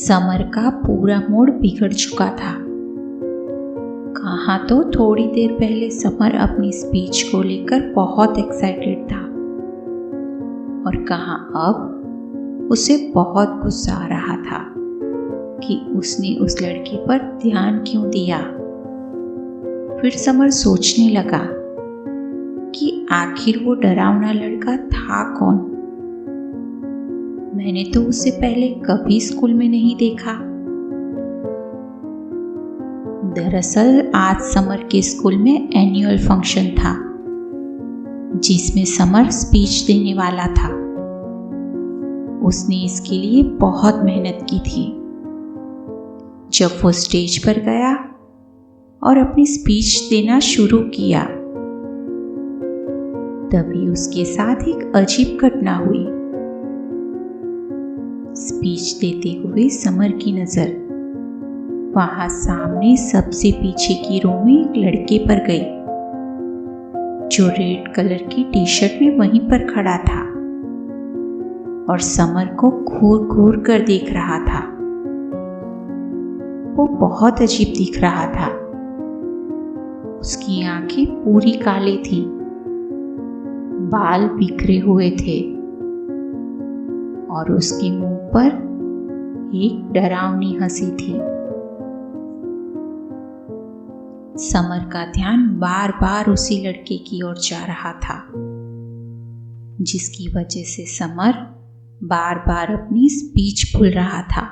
Summer का पूरा mood बिगड़ चुका था। कहाँ तो थोड़ी देर पहले समर अपनी स्पीच को लेकर बहुत एक्साइटेड था और कहाँ अब उसे बहुत गुस्सा आ रहा था कि उसने उस लड़की पर ध्यान क्यों दिया। फिर समर सोचने लगा कि आखिर वो डरावना लड़का था कौन। मैंने तो उसे पहले कभी स्कूल में नहीं देखा। दरअसल आज समर के स्कूल में एनुअल फंक्शन था जिसमें समर स्पीच देने वाला था। उसने इसके लिए बहुत मेहनत की थी। जब वो स्टेज पर गया और अपनी स्पीच देना शुरू किया तभी उसके साथ एक अजीब घटना हुई। स्पीच देते हुए समर की नजर वहां सामने सबसे पीछे की रो में एक लड़के पर गई जो रेड कलर की टी शर्ट में वहीं पर खड़ा था और समर को घूर घूर कर देख रहा था। वो बहुत अजीब दिख रहा था। उसकी आंखें पूरी काली थी, बाल बिखरे हुए थे और उसके मुंह पर एक डरावनी हंसी थी। समर का ध्यान बार बार उसी लड़के की ओर जा रहा था जिसकी वजह से समर बार बार अपनी स्पीच भूल रहा था।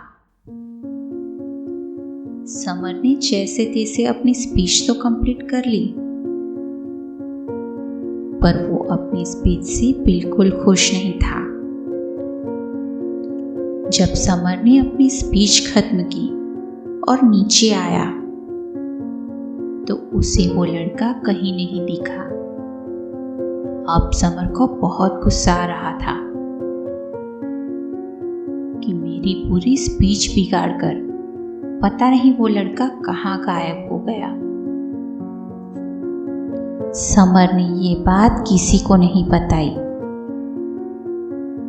समर ने जैसे तैसे अपनी स्पीच तो कंप्लीट कर ली पर वो अपनी स्पीच से बिल्कुल खुश नहीं था। जब समर ने अपनी स्पीच खत्म की और नीचे आया तो उसे वो लड़का कहीं नहीं दिखा। अब समर को बहुत गुस्सा आ रहा था कि मेरी पूरी स्पीच बिगाड़ कर पता नहीं वो लड़का कहाँ गायब हो गया। समर ने ये बात किसी को नहीं बताई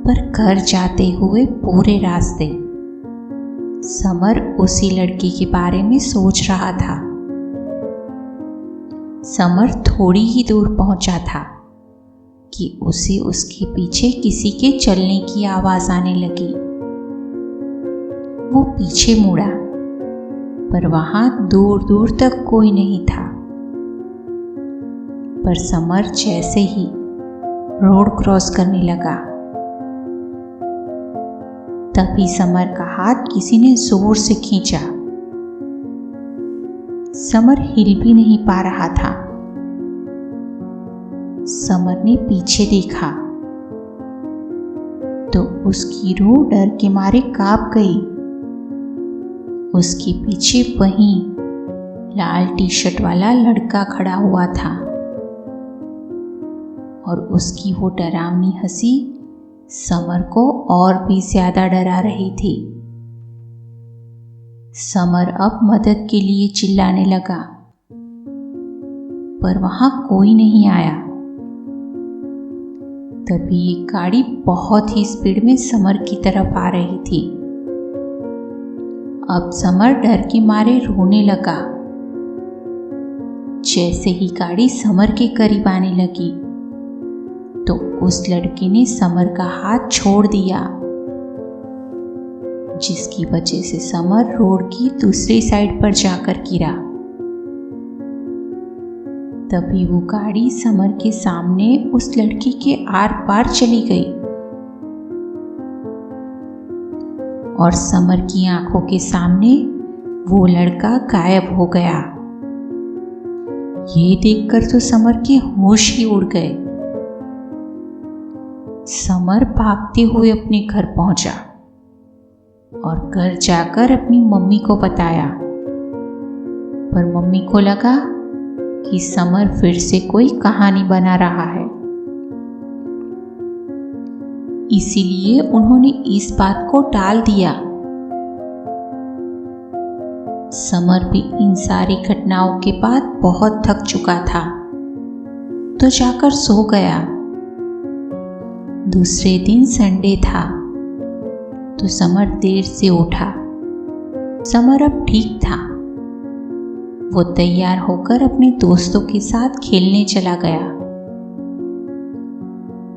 पर घर जाते हुए पूरे रास्ते समर उसी लड़की के बारे में सोच रहा था। समर थोड़ी ही दूर पहुंचा था कि उसे उसके पीछे किसी के चलने की आवाज आने लगी। वो पीछे मुड़ा पर वहां दूर दूर तक कोई नहीं था। पर समर जैसे ही रोड क्रॉस करने लगा तभी समर का हाथ किसी ने जोर से खींचा। समर हिल भी नहीं पा रहा था। समर ने पीछे देखा तो उसकी रूह डर के मारे कांप गई। उसके पीछे वहीं लाल टी शर्ट वाला लड़का खड़ा हुआ था और उसकी वो डरावनी हंसी समर को और भी ज्यादा डरा रही थी। समर अब मदद के लिए चिल्लाने लगा पर वहां कोई नहीं आया। तभी एक गाड़ी बहुत ही स्पीड में समर की तरफ आ रही थी। अब समर डर के मारे रोने लगा। जैसे ही गाड़ी समर के करीब आने लगी तो उस लड़के ने समर का हाथ छोड़ दिया जिसकी वजह से समर रोड की दूसरी साइड पर जाकर गिरा। तभी वो गाड़ी समर के सामने उस लड़की के आर पार चली गई और समर की आंखों के सामने वो लड़का गायब हो गया। ये देखकर तो समर के होश ही उड़ गए। समर भागते हुए अपने घर पहुंचा और घर जाकर अपनी मम्मी को बताया पर मम्मी को लगा कि समर फिर से कोई कहानी बना रहा है, इसीलिए उन्होंने इस बात को टाल दिया। समर भी इन सारी घटनाओं के बाद बहुत थक चुका था तो जाकर सो गया। दूसरे दिन संडे था तो समर देर से उठा समर अब ठीक था। वो तैयार होकर अपने दोस्तों के साथ खेलने चला गया।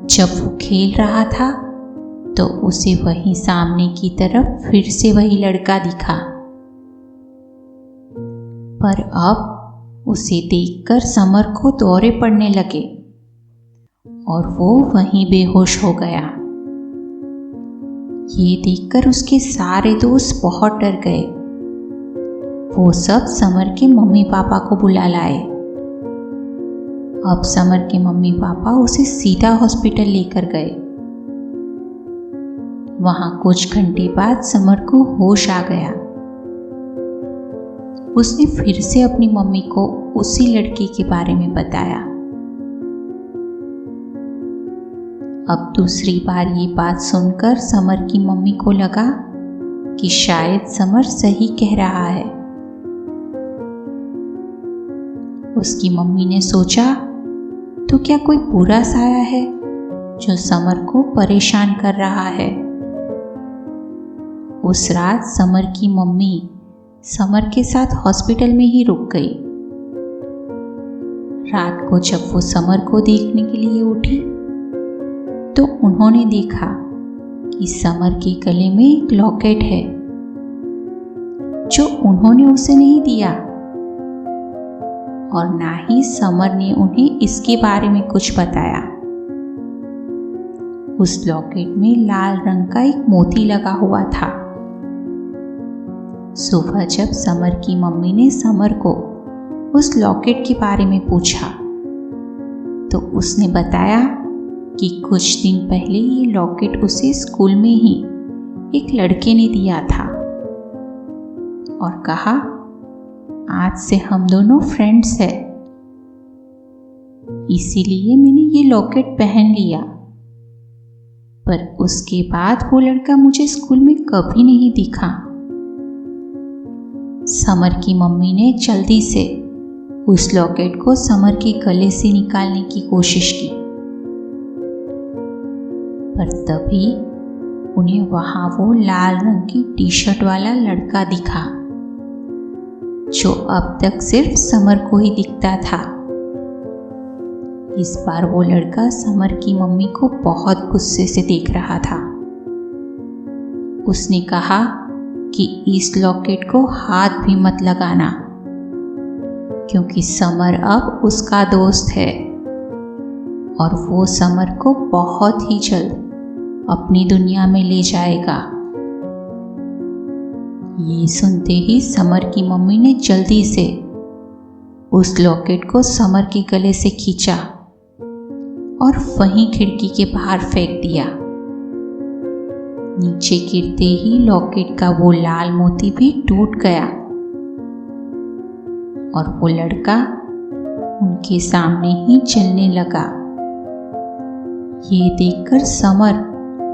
जब वो खेल रहा था तो उसे वहीं सामने की तरफ फिर से वही लड़का दिखा, पर अब उसे देखकर समर को दौरे पड़ने लगे और वो वहीं बेहोश हो गया। ये देखकर उसके सारे दोस्त बहुत डर गए। वो सब समर के मम्मी पापा को बुला लाए। अब समर के मम्मी पापा उसे सीधा हॉस्पिटल लेकर गए। वहां कुछ घंटे बाद समर को होश आ गया। उसने फिर से अपनी मम्मी को उसी लड़की के बारे में बताया। अब दूसरी बार ये बात सुनकर समर की मम्मी को लगा कि शायद समर सही कह रहा है। उसकी मम्मी ने सोचा, तो क्या कोई बुरा साया है जो समर को परेशान कर रहा है। उस रात समर की मम्मी समर के साथ हॉस्पिटल में ही रुक गई। रात को जब वो समर को देखने के लिए उठी तो उन्होंने देखा कि समर के गले में एक लॉकेट है जो उन्होंने उसे नहीं दिया, और ना ही समर ने उन्हें इसके बारे में कुछ बताया। उस लॉकेट में लाल रंग का एक मोती लगा हुआ था। सुबह जब समर की मम्मी ने समर को उस लॉकेट के बारे में पूछा तो उसने बताया कि कुछ दिन पहले ये लॉकेट उसे स्कूल में ही एक लड़के ने दिया था और कहा, आज से हम दोनों फ्रेंड्स हैं। इसीलिए मैंने ये लॉकेट पहन लिया। पर उसके बाद वो लड़का मुझे स्कूल में कभी नहीं दिखा। समर की मम्मी ने जल्दी से उस लॉकेट को समर के गले से निकालने की कोशिश की, पर तभी उन्हें वहां वो लाल रंग की टी शर्ट वाला लड़का दिखा जो अब तक सिर्फ समर को ही दिखता था। इस बार वो लड़का समर की मम्मी को बहुत गुस्से से देख रहा था। उसने कहा कि इस लॉकेट को हाथ भी मत लगाना, क्योंकि समर अब उसका दोस्त है और वो समर को बहुत ही जल्द अपनी दुनिया में ले जाएगा। ये सुनते ही समर की मम्मी ने जल्दी से उस लॉकेट को समर के गले से खींचा और वहीं खिड़की के बाहर फेंक दिया। नीचे गिरते ही लॉकेट का वो लाल मोती भी टूट गया और वो लड़का उनके सामने ही चलने लगा। ये देखकर समर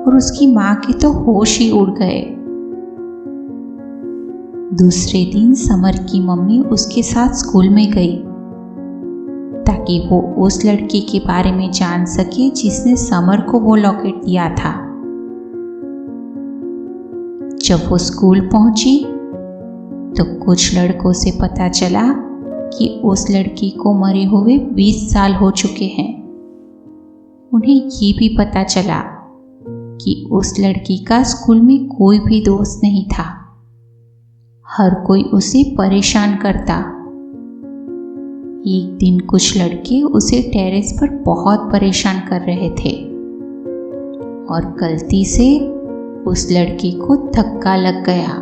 और उसकी माँ के तो होश ही उड़ गए। दूसरे दिन समर की मम्मी उसके साथ स्कूल में गई ताकि वो उस लड़के के बारे में जान सके जिसने समर को वो लॉकेट दिया था। जब वो स्कूल पहुंची तो कुछ लड़कों से पता चला कि उस लड़की को मरे हुए 20 साल हो चुके हैं। उन्हें ये भी पता चला कि उस लड़की का स्कूल में कोई भी दोस्त नहीं था। हर कोई उसे परेशान करता। एक दिन कुछ लड़के उसे टेरेस पर बहुत परेशान कर रहे थे और गलती से उस लड़के को धक्का लग गया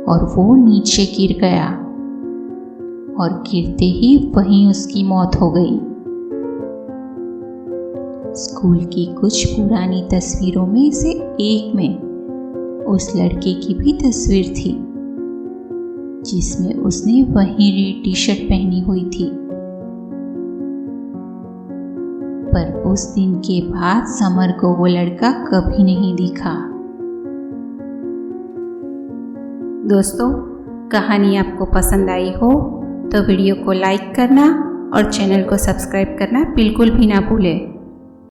और वो नीचे गिर गया और गिरते ही वहीं उसकी मौत हो गई। स्कूल की कुछ पुरानी तस्वीरों में से एक में उस लड़के की भी तस्वीर थी जिसमें उसने वही रेड टी शर्ट पहनी हुई थी। पर उस दिन के बाद समर को वो लड़का कभी नहीं दिखा। दोस्तों, कहानी आपको पसंद आई हो तो वीडियो को लाइक करना और चैनल को सब्सक्राइब करना बिल्कुल भी ना भूलें।